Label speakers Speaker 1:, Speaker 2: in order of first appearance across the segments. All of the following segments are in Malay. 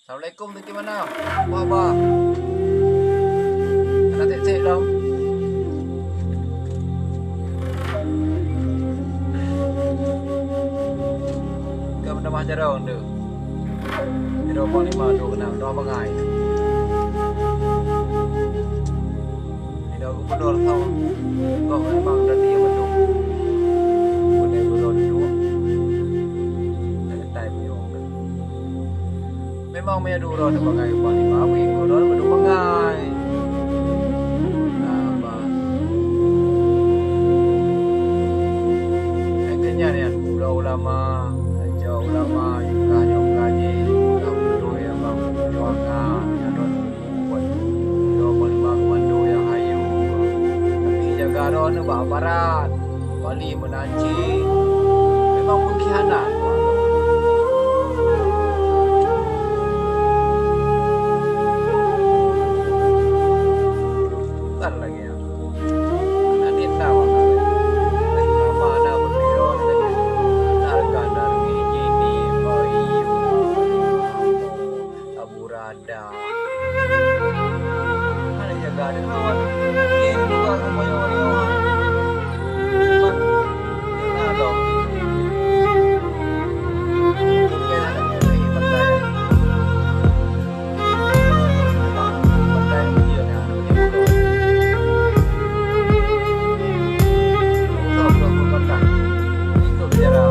Speaker 1: Assalamualaikum tu gimana? Apa apa? Ada cek dong. Kau benda macam dong tu. Di 25 tu kena doa bangai. Ini aku gubernur tahu. Kau memang dah dia betul. Boleh gubernur tu. Ada time ni orang. Memang punya dua orang bangai 25 wing gubernur betul bangai. Ulama, ajar ulama, yukanya kaji, kamu yang bang perjuangan, yang don buat 25 komando yang hayu. Tapi jaga don bawa barat, Bali menanci, memang pengkhianat. Bukan lagi ya. Nanti tahu. Ada mana jaga ada kawan ini juga semuanya orang memang jangan dong mungkin ada yang percaya memang percaya ujiannya yang bodoh usah berkomentar itu bicara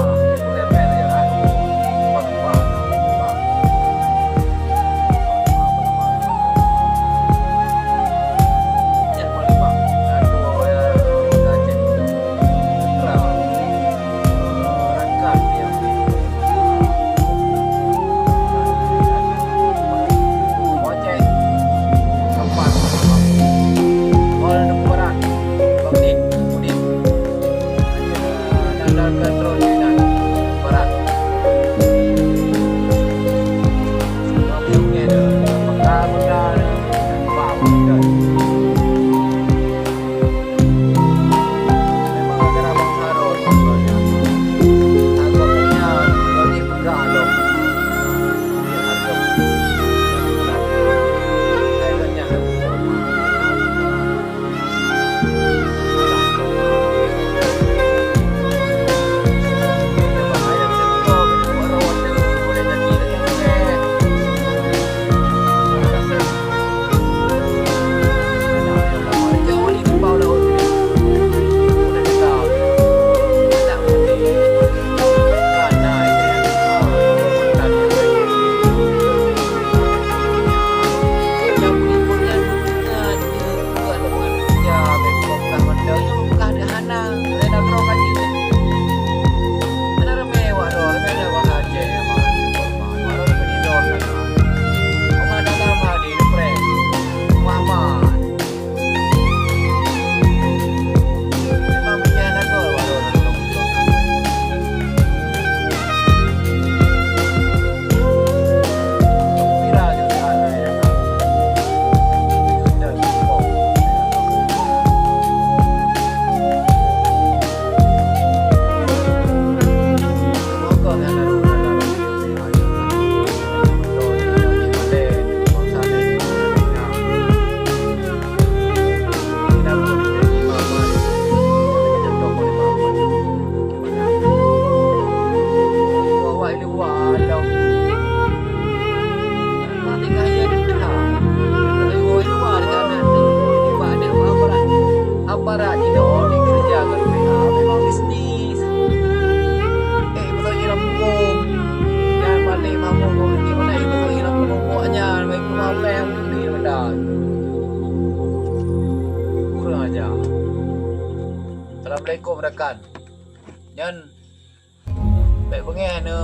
Speaker 1: aparat ini orang kerja kat PA memang bisnis. Betul je hukum. Dan balik mamu pergi mana itu pergi nak pokoknya baik apa yang beli benda. Kurang aja. Assalamualaikum rekan. Nyan baik bengeh ne.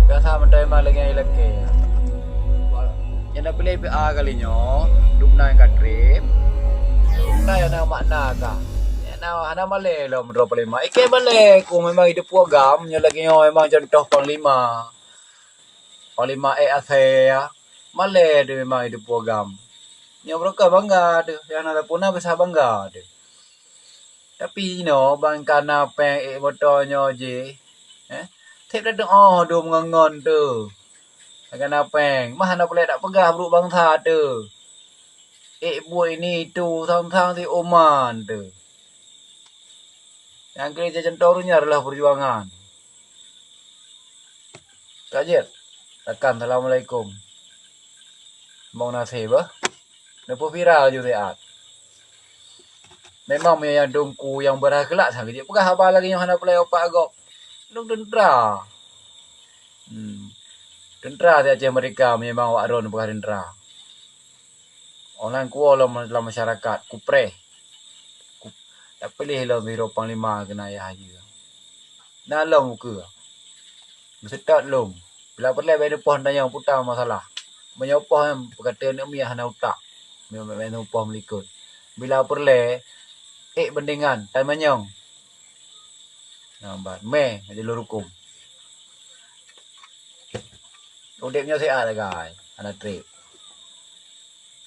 Speaker 1: Biasa mentai mal lagi lagi. Yang nak beli PA kalinya, duk naik kat trip. Nah, yang makna ka. Yang ana male lo 25. Ike male ku memang hidup program nya lagi memang contoh panglima. Panglima ASEA. Male dia memang hidup program. Nya mereka bangga tu. Yang ada puna besar bangga tu. Tapi bang kana peng motornya je. Tep dah oh do mengangon tu. Akan apeng. Mah nak boleh tak pegah buruk bangsa tu. Buat ini tu tang-tang di Oman tu. Yang kerja centornya adalah perjuangan. Kajir. Tekan Assalamualaikum. Mau nasib bah. Lepas viral juga rehat. Memang yang dongku yang berakhlak sangat dia. Pegah apa lagi yang hendak pelai opak agak. Dong tentera. Tentera di Aceh mereka memang wak ron pegah tentera. Orang kuah dalam masyarakat. Kupre. Tak pilih lah biro panglima kena ayah je. Nah long muka. Bersetat long. Bila perlai bayar depan tanya putang masalah. Menyopah yang berkata nak miah na utak. Memang bayar upah melikut. Bila perlai bandingan tan manyong. Nambat me jalur hukum. Udipnya sihat lah guys. Anak trip.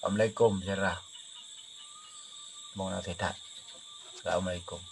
Speaker 1: Assalamualaikum cerah. Mau nasihat. Assalamualaikum.